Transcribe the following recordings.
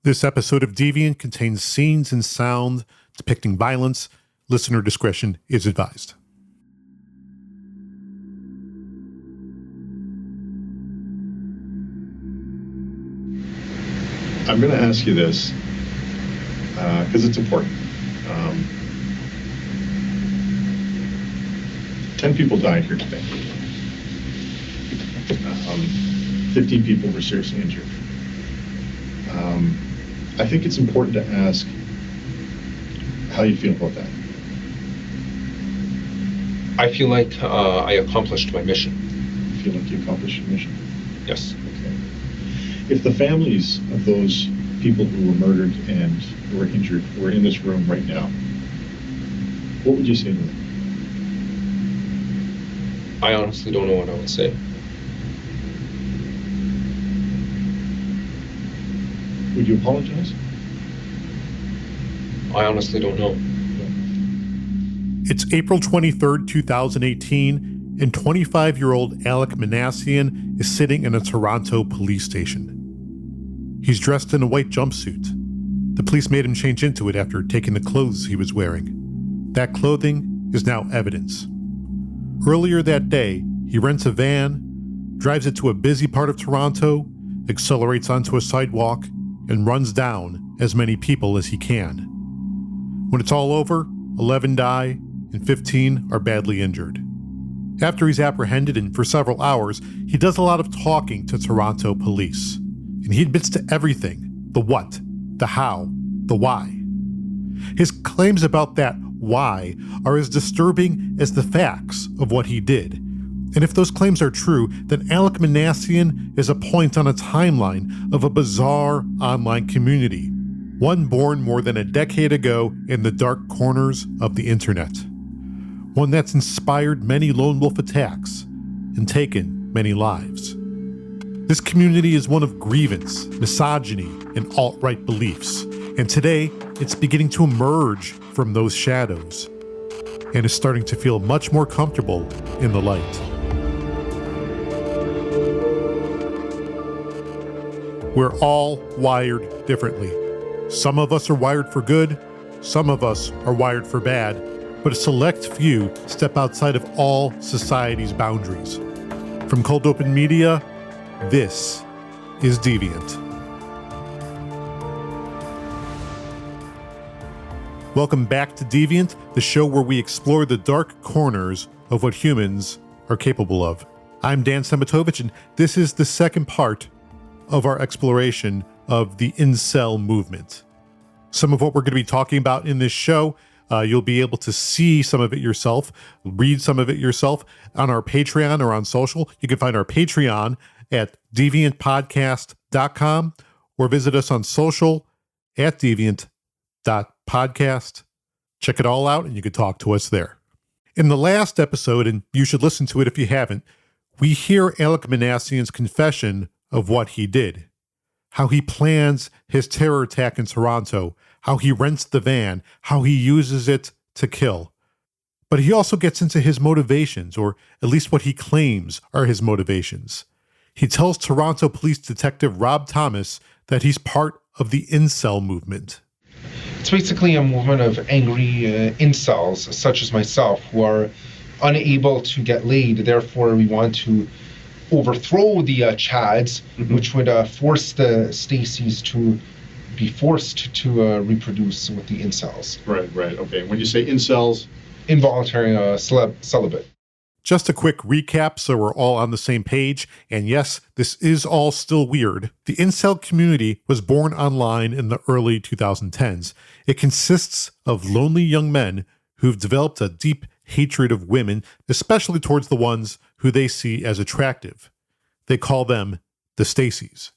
This episode of Deviant contains scenes and sound depicting violence. Listener discretion is advised. I'm going to ask you this because it's important. 10 people died here today. 15 people were seriously injured. I think it's important to ask how you feel about that. I feel like I accomplished my mission. You feel like you accomplished your mission? Yes. Okay. If the families of those people who were murdered and who were injured were in this room right now, what would you say to them? I honestly don't know what I would say. Would you apologize? I honestly don't know. It's April 23rd, 2018, and 25-year-old Alek Minassian is sitting in a Toronto police station. He's dressed in a white jumpsuit. The police made him change into it after taking the clothes he was wearing. That clothing is now evidence. Earlier that day, he rents a van, drives it to a busy part of Toronto, accelerates onto a sidewalk, and runs down as many people as he can. When it's all over, 11 die and 15 are badly injured. After he's apprehended and for several hours, he does a lot of talking to Toronto police. And he admits to everything: the what, the how, the why. His claims about that why are as disturbing as the facts of what he did. And if those claims are true, then Alek Minassian is a point on a timeline of a bizarre online community, one born more than a decade ago in the dark corners of the internet. One that's inspired many lone wolf attacks and taken many lives. This community is one of grievance, misogyny, and alt-right beliefs. And today, it's beginning to emerge from those shadows and is starting to feel much more comfortable in the light. We're all wired differently. Some of us are wired for good, some of us are wired for bad, but a select few step outside of all society's boundaries. From Cold Open Media, this is Deviant. Welcome back to Deviant, the show where we explore the dark corners of what humans are capable of. I'm Dan Szematowicz, and this is the second part of our exploration of the incel movement. Some of what we're going to be talking about in this show, you'll be able to see some of it yourself, read some of it yourself on our Patreon or on social. You can find our Patreon at deviantpodcast.com or visit us on social at deviant.podcast. Check it all out and you can talk to us there. In the last episode, and you should listen to it if you haven't, we hear Alek Minassian's confession of what he did, how he plans his terror attack in Toronto, how he rents the van, how he uses it to kill. But he also gets into his motivations, or at least what he claims are his motivations. He tells Toronto Police Detective Rob Thomas that he's part of the incel movement. It's basically a movement of angry incels, such as myself, who are unable to get laid. Therefore, we want to overthrow the Chads, which would force the Stacys to be forced to reproduce with the incels. Right, okay. When you say incels? Involuntary celibate. Just a quick recap so we're all on the same page, and yes, this is all still weird. The incel community was born online in the early 2010s. It consists of lonely young men who've developed a deep hatred of women, especially towards the ones who they see as attractive. They call them the Stacys.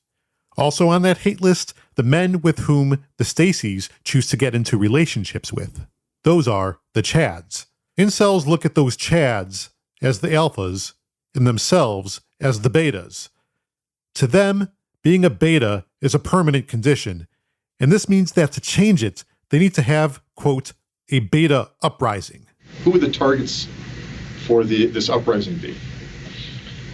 Also on that hate list, the men with whom the Stacys choose to get into relationships with. Those are the Chads. Incels look at those Chads as the alphas and themselves as the betas. To them, being a beta is a permanent condition, and this means that to change it, they need to have, quote, a beta uprising. Who would the targets for this uprising be?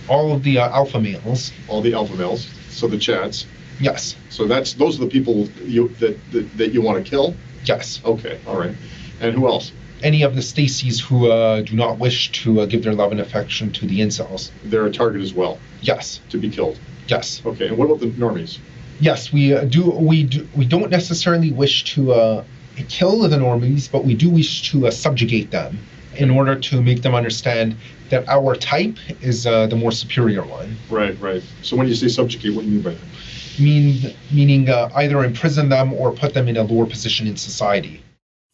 All of the alpha males. All the alpha males, so the Chads. Yes. So those are the people that you want to kill? Yes. Okay, all right. And who else? Any of the Stacys who do not wish to give their love and affection to the incels. They're a target as well, Yes. to be killed. Yes. Okay, and what about the normies? Yes, we don't necessarily wish to kill the normies, but we do wish to subjugate them in order to make them understand that our type is the more superior one. Right, right. So when you say subjugate, what do you mean by that? Meaning either imprison them or put them in a lower position in society.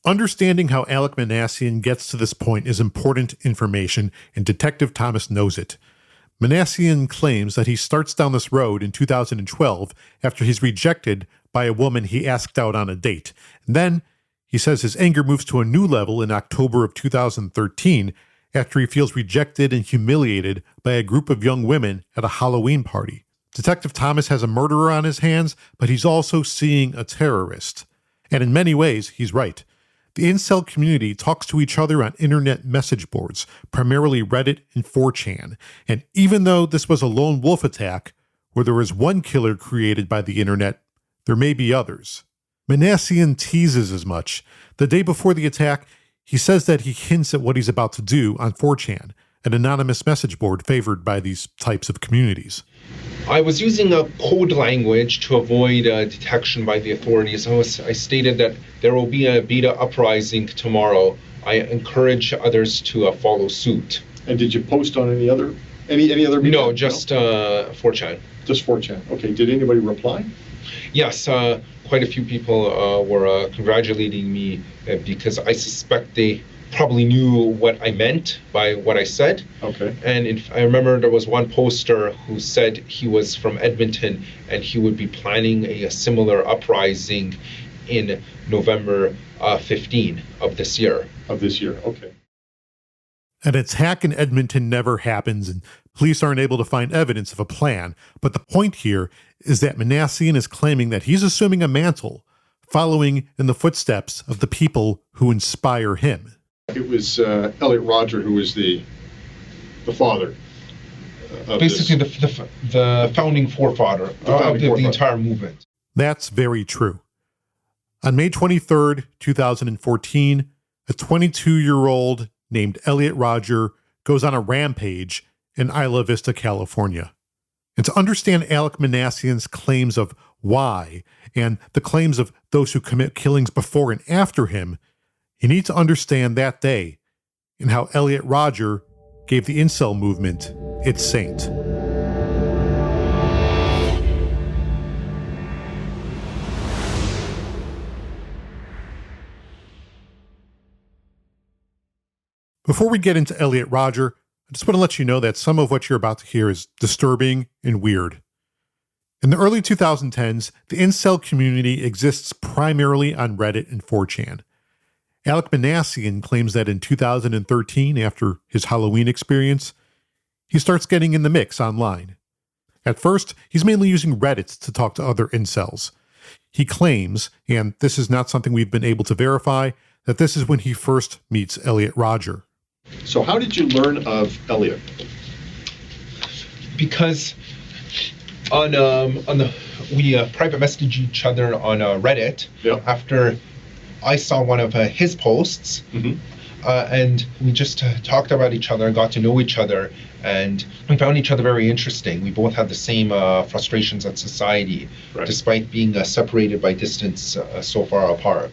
Understanding how Alek Minassian gets to this point is important information, and Detective Thomas knows it. Minassian claims that he starts down this road in 2012 after he's rejected by a woman he asked out on a date. And then he says his anger moves to a new level in October of 2013 after he feels rejected and humiliated by a group of young women at a Halloween party. Detective Thomas has a murderer on his hands, but he's also seeing a terrorist. And in many ways, he's right. The incel community talks to each other on internet message boards, primarily Reddit and 4chan. And even though this was a lone wolf attack, where there was one killer created by the internet, there may be others. Minassian teases as much. The day before the attack, he says that he hints at what he's about to do on 4chan, an anonymous message board favored by these types of communities. I was using a code language to avoid detection by the authorities. I stated that there will be a beta uprising tomorrow. I encourage others to follow suit. And did you post on any other media? No, just 4chan. Just 4chan. Okay, did anybody reply? Yes, quite a few people were congratulating me because I suspect they probably knew what I meant by what I said. Okay. And I remember there was one poster who said he was from Edmonton and he would be planning a similar uprising in November 15 of this year. Of this year, okay. An attack in Edmonton never happens, and police aren't able to find evidence of a plan. But the point here is that Minassian is claiming that he's assuming a mantle, following in the footsteps of the people who inspire him. It was Elliot Rodger who was the father. Basically, the founding forefather of the entire movement. That's very true. On May 23rd, 2014, a 22-year-old named Elliot Rodger goes on a rampage in Isla Vista, California. And to understand Alek Minassian's claims of why and the claims of those who commit killings before and after him, you need to understand that day and how Elliot Rodger gave the incel movement its saint. Before we get into Elliot Rodger, I just want to let you know that some of what you're about to hear is disturbing and weird. In the early 2010s, the incel community exists primarily on Reddit and 4chan. Alek Minassian claims that in 2013, after his Halloween experience, he starts getting in the mix online. At first, he's mainly using Reddit to talk to other incels. He claims, and this is not something we've been able to verify, that this is when he first meets Elliot Rodger. So how did you learn of Elliot? Because we private messaged each other on Reddit after I saw one of his posts, and we just talked about each other and got to know each other, and we found each other very interesting. We both had the same frustrations at society, despite being separated by distance so far apart.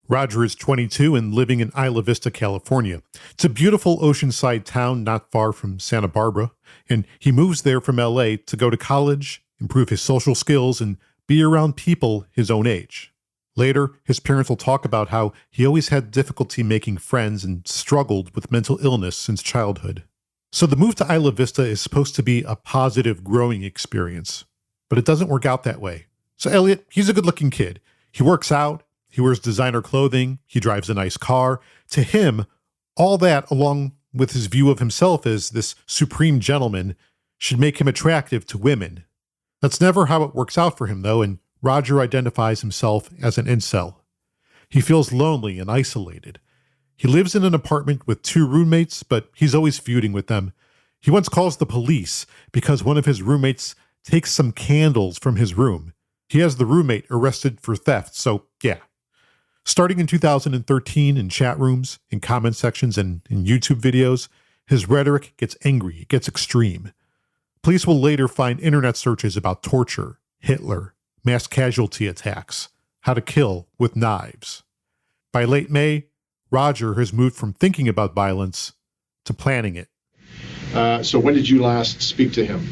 Rodger is 22 and living in Isla Vista, California. It's a beautiful oceanside town not far from Santa Barbara, and he moves there from LA to go to college, improve his social skills, and be around people his own age. Later, his parents will talk about how he always had difficulty making friends and struggled with mental illness since childhood. So the move to Isla Vista is supposed to be a positive growing experience, but it doesn't work out that way. So Elliot, he's a good-looking kid. He works out, he wears designer clothing, he drives a nice car. To him, all that, along with his view of himself as this supreme gentleman, should make him attractive to women. That's never how it works out for him, though, and Rodger identifies himself as an incel. He feels lonely and isolated. He lives in an apartment with 2 roommates, but he's always feuding with them. He once calls the police because one of his roommates takes some candles from his room. He has the roommate arrested for theft, so yeah. Starting in 2013 in chat rooms, in comment sections, and in YouTube videos, his rhetoric gets angry, it gets extreme. Police will later find internet searches about torture, Hitler, mass casualty attacks, how to kill with knives. By late May, Roger has moved from thinking about violence to planning it. So when did you last speak to him?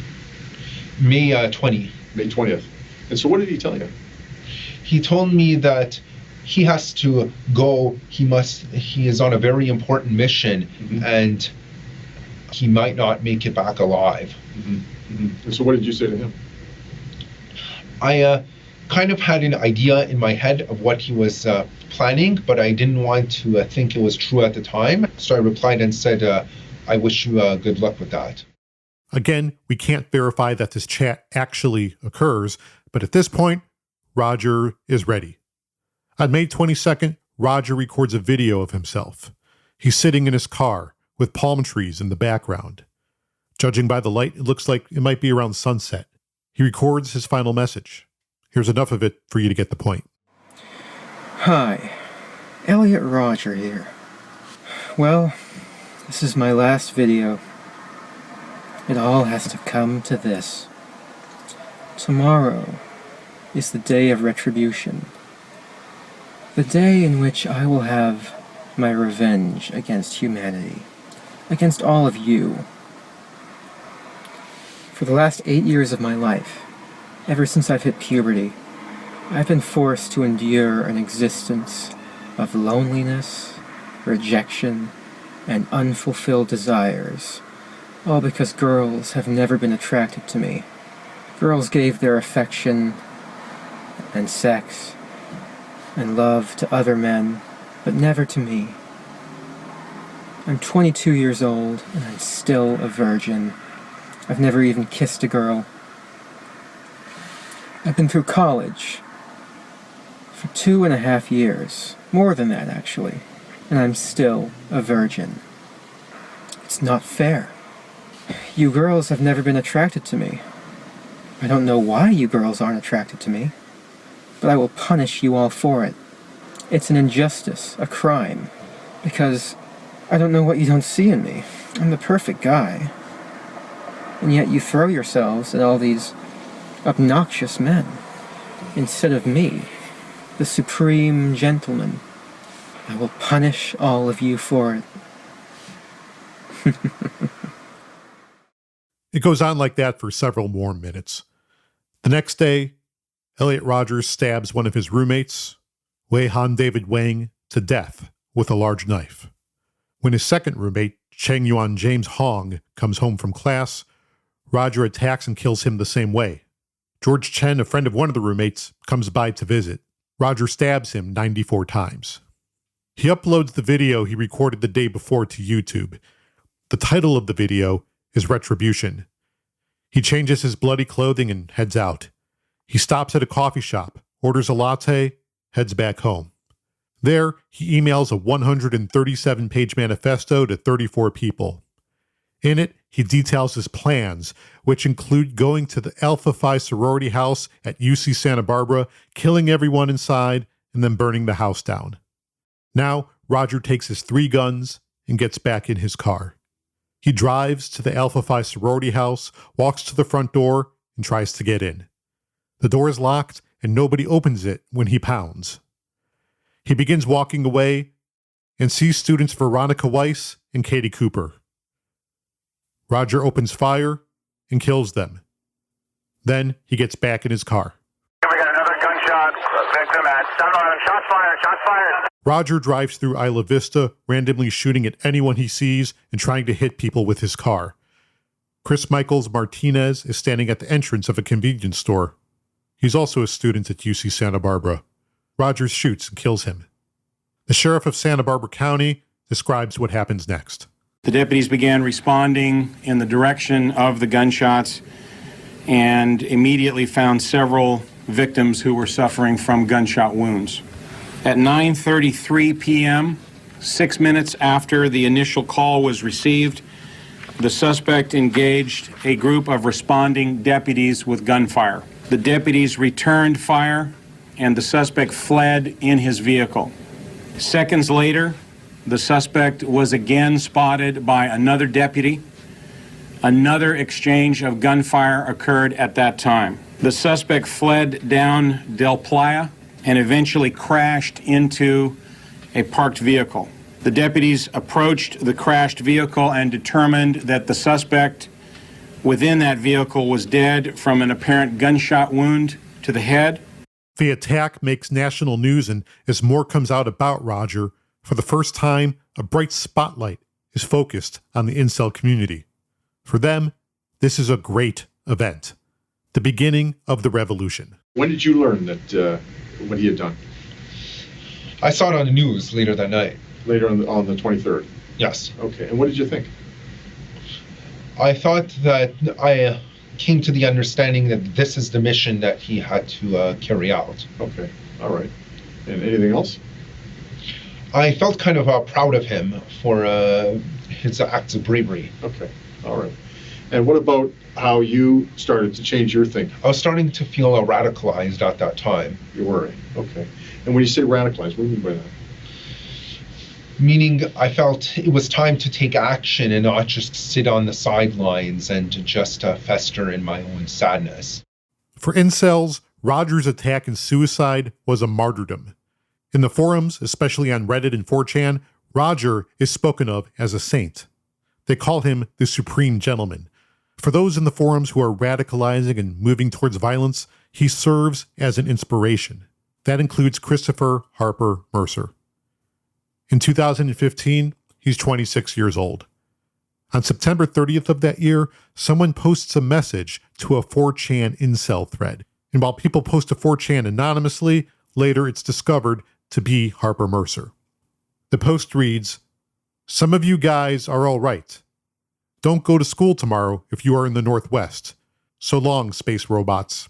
May 20. May 20th. And so what did he tell you? He told me that he has to go. He is on a very important mission, and he might not make it back alive. And so what did you say to him? I kind of had an idea in my head of what he was planning, but I didn't want to think it was true at the time. So I replied and said, I wish you good luck with that. Again, we can't verify that this chat actually occurs, but at this point, Roger is ready. On May 22nd, Roger records a video of himself. He's sitting in his car with palm trees in the background. Judging by the light, it looks like it might be around sunset. He records his final message. Here's enough of it for you to get the point. Hi, Elliot Roger here. Well, this is my last video. It all has to come to this. Tomorrow is the day of retribution. The day in which I will have my revenge against humanity, against all of you. For the last 8 years of my life, ever since I've hit puberty, I've been forced to endure an existence of loneliness, rejection, and unfulfilled desires, all because girls have never been attracted to me. Girls gave their affection and sex and love to other men, but never to me. I'm 22 years old, and I'm still a virgin. I've never even kissed a girl. I've been through college for 2.5 years, more than that actually, and I'm still a virgin. It's not fair. You girls have never been attracted to me. I don't know why you girls aren't attracted to me, but I will punish you all for it. It's an injustice, a crime, because I don't know what you don't see in me. I'm the perfect guy. And yet you throw yourselves at all these obnoxious men, instead of me, the supreme gentleman. I will punish all of you for it. It goes on like that for several more minutes. The next day, Elliot Rogers stabs one of his roommates, Wei Han David Wang, to death with a large knife. When his second roommate, Cheng Yuan James Hong, comes home from class, Roger attacks and kills him the same way. George Chen, a friend of one of the roommates, comes by to visit. Roger stabs him 94 times. He uploads the video he recorded the day before to YouTube. The title of the video is Retribution. He changes his bloody clothing and heads out. He stops at a coffee shop, orders a latte, heads back home. There, he emails a 137-page manifesto to 34 people. In it, he details his plans, which include going to the Alpha Phi sorority house at UC Santa Barbara, killing everyone inside, and then burning the house down. Now, Roger takes his 3 guns and gets back in his car. He drives to the Alpha Phi sorority house, walks to the front door, and tries to get in. The door is locked, and nobody opens it when he pounds. He begins walking away and sees students Veronica Weiss and Katie Cooper. Roger opens fire and kills them. Then he gets back in his car. We got another gunshot victim at 7-Eleven. Shots fired, shots fired. Roger drives through Isla Vista, randomly shooting at anyone he sees and trying to hit people with his car. Chris Michaels Martinez is standing at the entrance of a convenience store. He's also a student at UC Santa Barbara. Rogers shoots and kills him. The sheriff of Santa Barbara County describes what happens next. The deputies began responding in the direction of the gunshots and immediately found several victims who were suffering from gunshot wounds. At 9:33 p.m., 6 minutes after the initial call was received, the suspect engaged a group of responding deputies with gunfire. The deputies returned fire, and the suspect fled in his vehicle. Seconds later, the suspect was again spotted by another deputy. Another exchange of gunfire occurred at that time. The suspect fled down Del Playa and eventually crashed into a parked vehicle. The deputies approached the crashed vehicle and determined that the suspect within that vehicle was dead from an apparent gunshot wound to the head. The attack makes national news, and as more comes out about Roger, for the first time, a bright spotlight is focused on the incel community. For them, this is a great event, the beginning of the revolution. When did you learn that what he had done? I saw it on the news later that night. Later on the 23rd? Yes. Okay, and what did you think? I thought that I came to the understanding that this is the mission that he had to carry out. Okay, all right. And anything else? I felt kind of proud of him for his acts of bravery. Okay, all right. And what about how you started to change your thinking? I was starting to feel radicalized at that time. You were, okay. And when you say radicalized, what do you mean by that? Meaning I felt it was time to take action and not just sit on the sidelines and to just fester in my own sadness. For incels, Roger's attack and suicide was a martyrdom. In the forums, especially on Reddit and 4chan, Roger is spoken of as a saint. They call him the Supreme Gentleman. For those in the forums who are radicalizing and moving towards violence, he serves as an inspiration. That includes Christopher Harper Mercer. In 2015, he's 26 years old. On September 30th of that year, someone posts a message to a 4chan incel thread. And while people post to 4chan anonymously, later it's discovered to be Harper Mercer. The post reads, "Some of you guys are all right. Don't go to school tomorrow if you are in the Northwest. So long, space robots."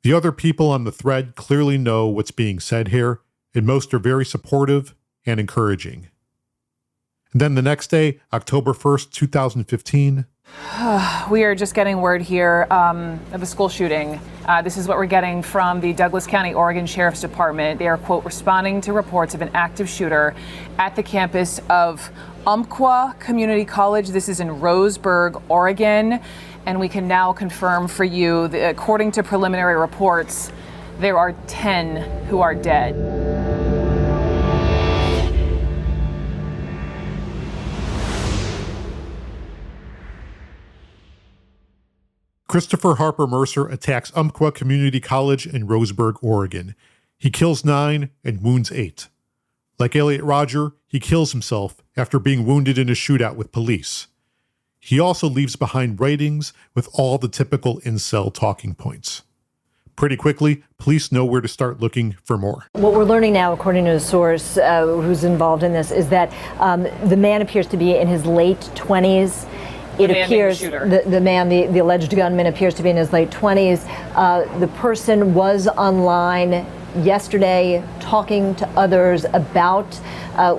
The other people on the thread clearly know what's being said here, and most are very supportive and encouraging. And then the next day, October 1st, 2015. We are just getting word here of a school shooting. This is what we're getting from the Douglas County, Oregon Sheriff's Department. They are, quote, responding to reports of an active shooter at the campus of Umpqua Community College. This is in Roseburg, Oregon. And we can now confirm for you, according to preliminary reports, there are 10 who are dead. Christopher Harper Mercer attacks Umpqua Community College in Roseburg, Oregon. He kills 9 and wounds 8. Like Elliot Rodger, he kills himself after being wounded in a shootout with police. He also leaves behind writings with all the typical incel talking points. Pretty quickly, police know where to start looking for more. What we're learning now, according to a source who's involved in this, is that the man appears to be in his late 20s. It appears the alleged gunman appears to be in his late 20s. The person was online yesterday talking to others about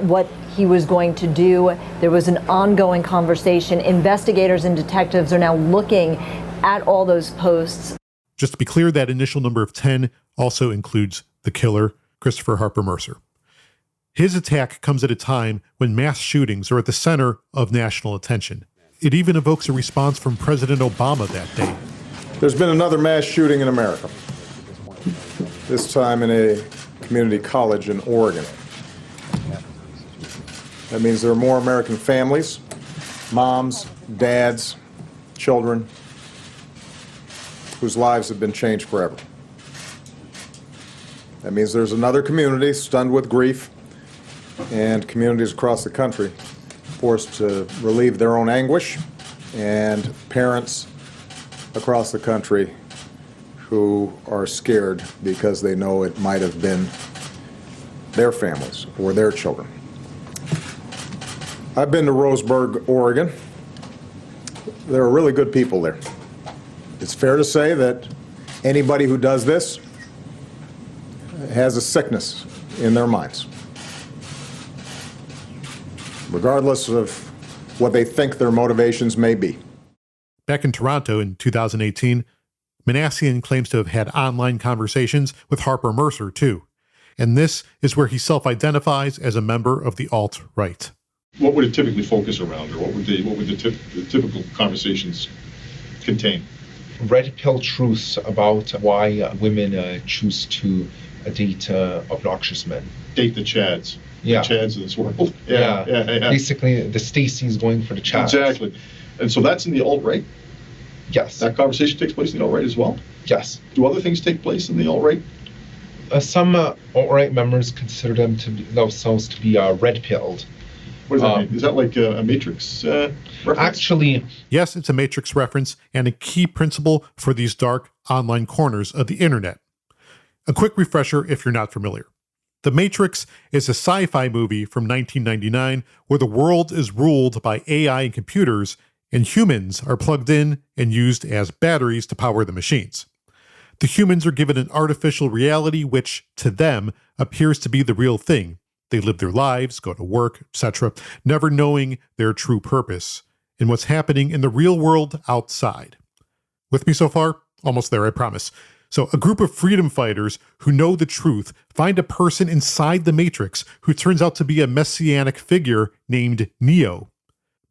what he was going to do. There was an ongoing conversation. Investigators and detectives are now looking at all those posts. Just to be clear, that initial number of 10 also includes the killer, Christopher Harper Mercer. His attack comes at a time when mass shootings are at the center of national attention. It even evokes a response from President Obama that day. There's been another mass shooting in America, this time in a community college in Oregon. That means there are more American families, moms, dads, children, whose lives have been changed forever. That means there's another community stunned with grief, and communities across the country forced to relieve their own anguish, and parents across the country who are scared because they know it might have been their families or their children. I've been to Roseburg, Oregon. There are really good people there. It's fair to say that anybody who does this has a sickness in their minds. Regardless of what they think their motivations may be. Back in Toronto in 2018, Minassian claims to have had online conversations with Harper Mercer, too. And this is where he self-identifies as a member of the alt-right. What would it typically focus around, or what would the typical conversations contain? Red pill truths about why women choose to date obnoxious men. Date the Chads. Yeah. The Chads of this world. Yeah. Yeah. Basically, the Stacy's going for the Chads. Exactly. And so that's in the alt-right? Yes. That conversation takes place in the alt-right as well? Yes. Do other things take place in the alt-right? Some alt-right members consider themselves to be red-pilled. What does that mean? Is that like a Matrix reference? Actually, yes, it's a Matrix reference and a key principle for these dark online corners of the internet. A quick refresher if you're not familiar. The Matrix is a sci-fi movie from 1999 where the world is ruled by AI and computers, and humans are plugged in and used as batteries to power the machines. The humans are given an artificial reality which, to them, appears to be the real thing. They live their lives, go to work, etc., never knowing their true purpose and what's happening in the real world outside. With me so far? Almost there, I promise. So a group of freedom fighters who know the truth find a person inside the Matrix who turns out to be a messianic figure named Neo.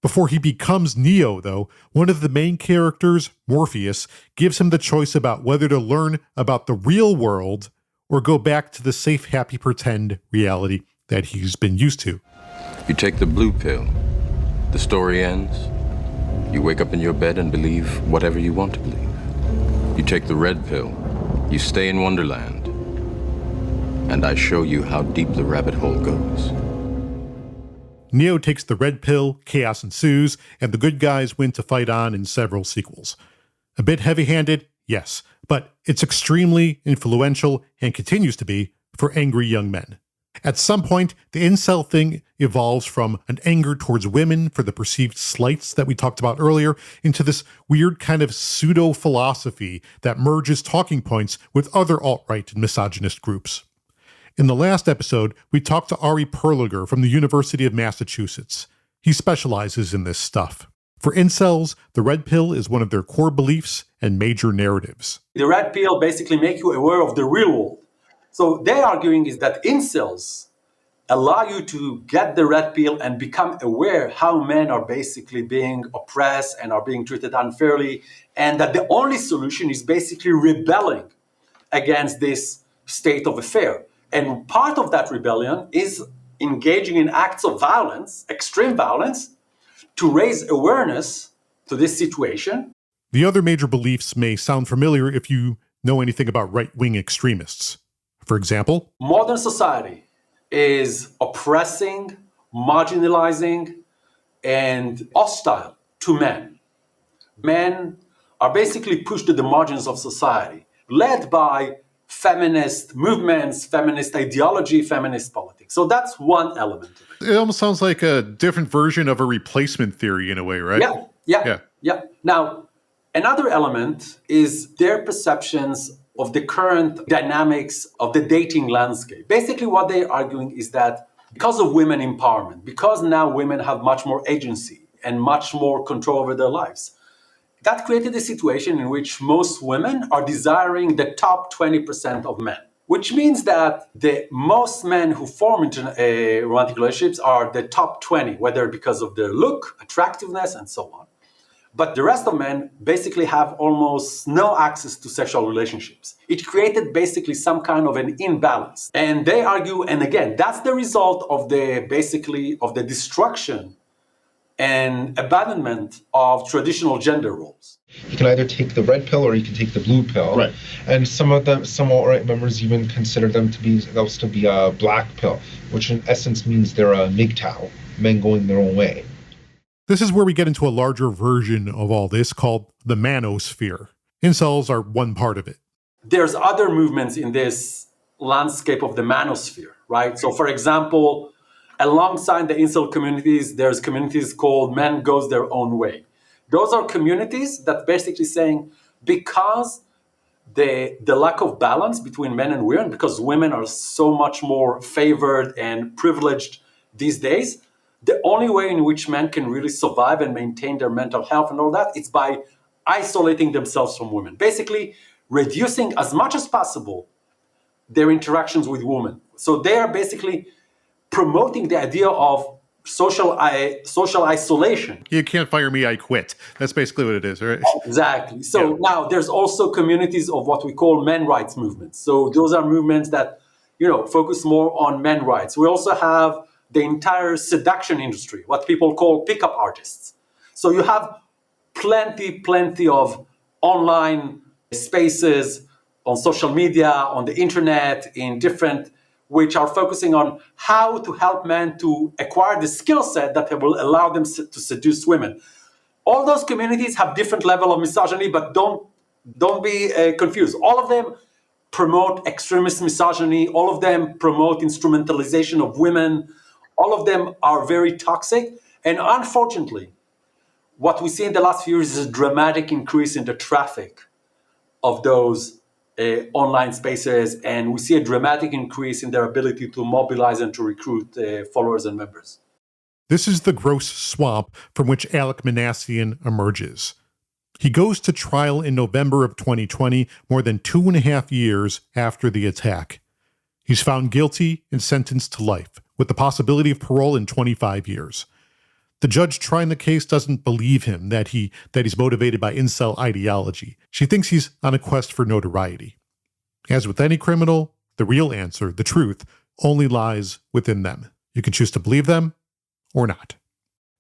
Before he becomes Neo, though, one of the main characters, Morpheus, gives him the choice about whether to learn about the real world or go back to the safe, happy, pretend reality that he's been used to. You take the blue pill, the story ends. You wake up in your bed and believe whatever you want to believe. You take the red pill, you stay in Wonderland, and I show you how deep the rabbit hole goes. Neo takes the red pill, chaos ensues, and the good guys win to fight on in several sequels. A bit heavy-handed, yes, but it's extremely influential and continues to be for angry young men. At some point, the incel thing evolves from an anger towards women for the perceived slights that we talked about earlier into this weird kind of pseudo-philosophy that merges talking points with other alt-right and misogynist groups. In the last episode, we talked to Ari Perliger from the University of Massachusetts. He specializes in this stuff. For incels, the red pill is one of their core beliefs and major narratives. The red pill basically makes you aware of the real world. So they're arguing is that incels allow you to get the red pill and become aware how men are basically being oppressed and are being treated unfairly, and that the only solution is basically rebelling against this state of affair. And part of that rebellion is engaging in acts of violence, extreme violence, to raise awareness to this situation. The other major beliefs may sound familiar if you know anything about right-wing extremists. For example, modern society is oppressing, marginalizing, and hostile to men. Men are basically pushed to the margins of society, led by feminist movements, feminist ideology, feminist politics. So that's one element of it. It almost sounds like a different version of a replacement theory in a way, right? Yeah. Now, another element is their perceptions of the current dynamics of the dating landscape. Basically, what they're arguing is that because of women empowerment, because now women have much more agency and much more control over their lives, that created a situation in which most women are desiring the top 20% of men, which means that the most men who form into romantic relationships are the top 20, whether because of their look, attractiveness, and so on. But the rest of men basically have almost no access to sexual relationships. It created basically some kind of an imbalance. And they argue, and again, that's the result of the destruction and abandonment of traditional gender roles. You can either take the red pill or you can take the blue pill. Right. And some alt-right members even consider them to be a black pill, which in essence means they're a MGTOW, men going their own way. This is where we get into a larger version of all this called the manosphere. Incels are one part of it. There's other movements in this landscape of the manosphere, right? So for example, alongside the incel communities, there's communities called Men Goes Their Own Way. Those are communities that basically saying because the lack of balance between men and women, because women are so much more favored and privileged these days, the only way in which men can really survive and maintain their mental health and all that, it's by isolating themselves from women. Basically, reducing as much as possible their interactions with women. So they are basically promoting the idea of social isolation. You can't fire me, I quit. That's basically what it is, right? Exactly. So now there's also communities of what we call men rights movements. So those are movements that, focus more on men rights. We also have the entire seduction industry, what people call pickup artists. So you have plenty of online spaces on social media, on the internet, in different, which are focusing on how to help men to acquire the skill set that will allow them to seduce women. All those communities have different level of misogyny, but don't be confused. All of them promote extremist misogyny. All of them promote instrumentalization of women. All of them are very toxic. And unfortunately, what we see in the last few years is a dramatic increase in the traffic of those online spaces, and we see a dramatic increase in their ability to mobilize and to recruit followers and members. This is the gross swamp from which Alek Minassian emerges. He goes to trial in November of 2020, more than 2.5 years after the attack. He's found guilty and sentenced to life, with the possibility of parole in 25 years. The judge trying the case doesn't believe him that he's motivated by incel ideology. She thinks he's on a quest for notoriety. As with any criminal, the real answer, the truth, only lies within them. You can choose to believe them or not.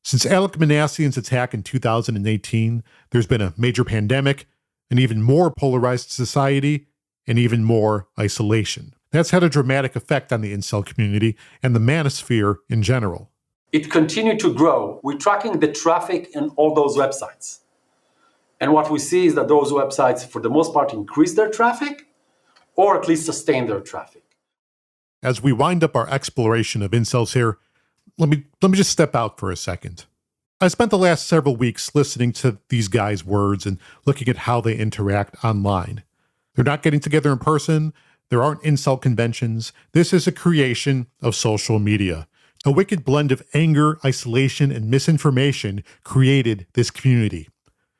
Since Alek Minassian's attack in 2018, there's been a major pandemic, an even more polarized society, and even more isolation. That's had a dramatic effect on the incel community and the manosphere in general. It continued to grow. We're tracking the traffic in all those websites. And what we see is that those websites, for the most part, increase their traffic or at least sustain their traffic. As we wind up our exploration of incels here, let me just step out for a second. I spent the last several weeks listening to these guys' words and looking at how they interact online. They're not getting together in person. There aren't incel conventions. This is a creation of social media. A wicked blend of anger, isolation, and misinformation created this community.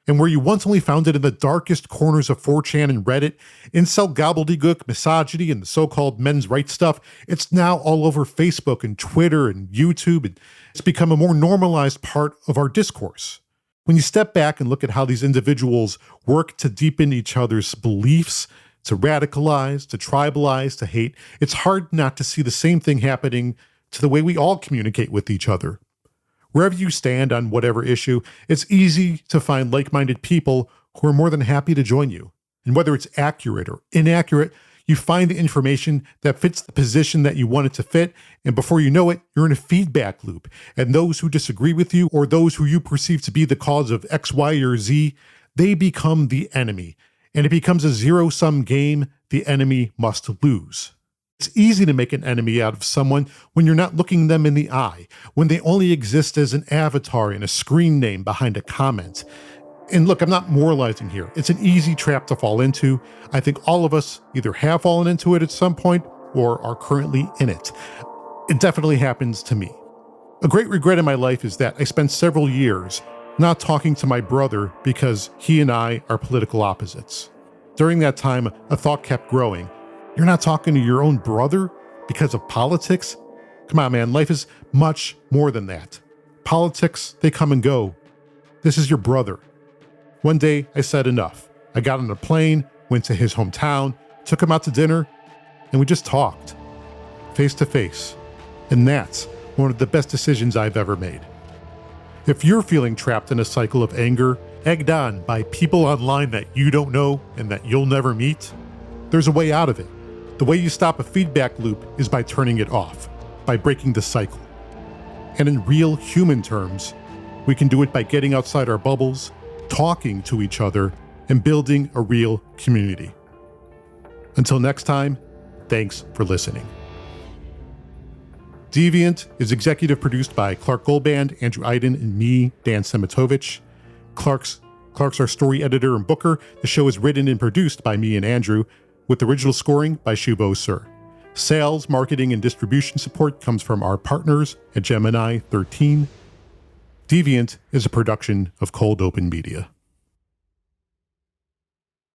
And where you once only found it in the darkest corners of 4chan and Reddit, incel gobbledygook, misogyny, and the so-called men's rights stuff, it's now all over Facebook and Twitter and YouTube, and it's become a more normalized part of our discourse. When you step back and look at how these individuals work to deepen each other's beliefs, to radicalize, to tribalize, to hate, it's hard not to see the same thing happening to the way we all communicate with each other. Wherever you stand on whatever issue, it's easy to find like-minded people who are more than happy to join you. And whether it's accurate or inaccurate, you find the information that fits the position that you want it to fit, and before you know it, you're in a feedback loop. And those who disagree with you, or those who you perceive to be the cause of X, Y, or Z, they become the enemy. And it becomes a zero-sum game the enemy must lose. It's easy to make an enemy out of someone when you're not looking them in the eye, when they only exist as an avatar and a screen name behind a comment. And look, I'm not moralizing here. It's an easy trap to fall into. I think all of us either have fallen into it at some point or are currently in it. It definitely happens to me. A great regret in my life is that I spent several years not talking to my brother because he and I are political opposites. During that time, a thought kept growing. You're not talking to your own brother because of politics? Come on, man, life is much more than that. Politics, they come and go. This is your brother. One day, I said enough. I got on a plane, went to his hometown, took him out to dinner, and we just talked, face to face. And that's one of the best decisions I've ever made. If you're feeling trapped in a cycle of anger, egged on by people online that you don't know and that you'll never meet, there's a way out of it. The way you stop a feedback loop is by turning it off, by breaking the cycle. And in real human terms, we can do it by getting outside our bubbles, talking to each other, and building a real community. Until next time, thanks for listening. Deviant is executive produced by Clark Goldband, Andrew Iden, and me, Dan Szematowicz. Clark's our story editor and booker. The show is written and produced by me and Andrew, with original scoring by Shubo Sir. Sales, marketing, and distribution support comes from our partners at Gemini 13. Deviant is a production of Cold Open Media.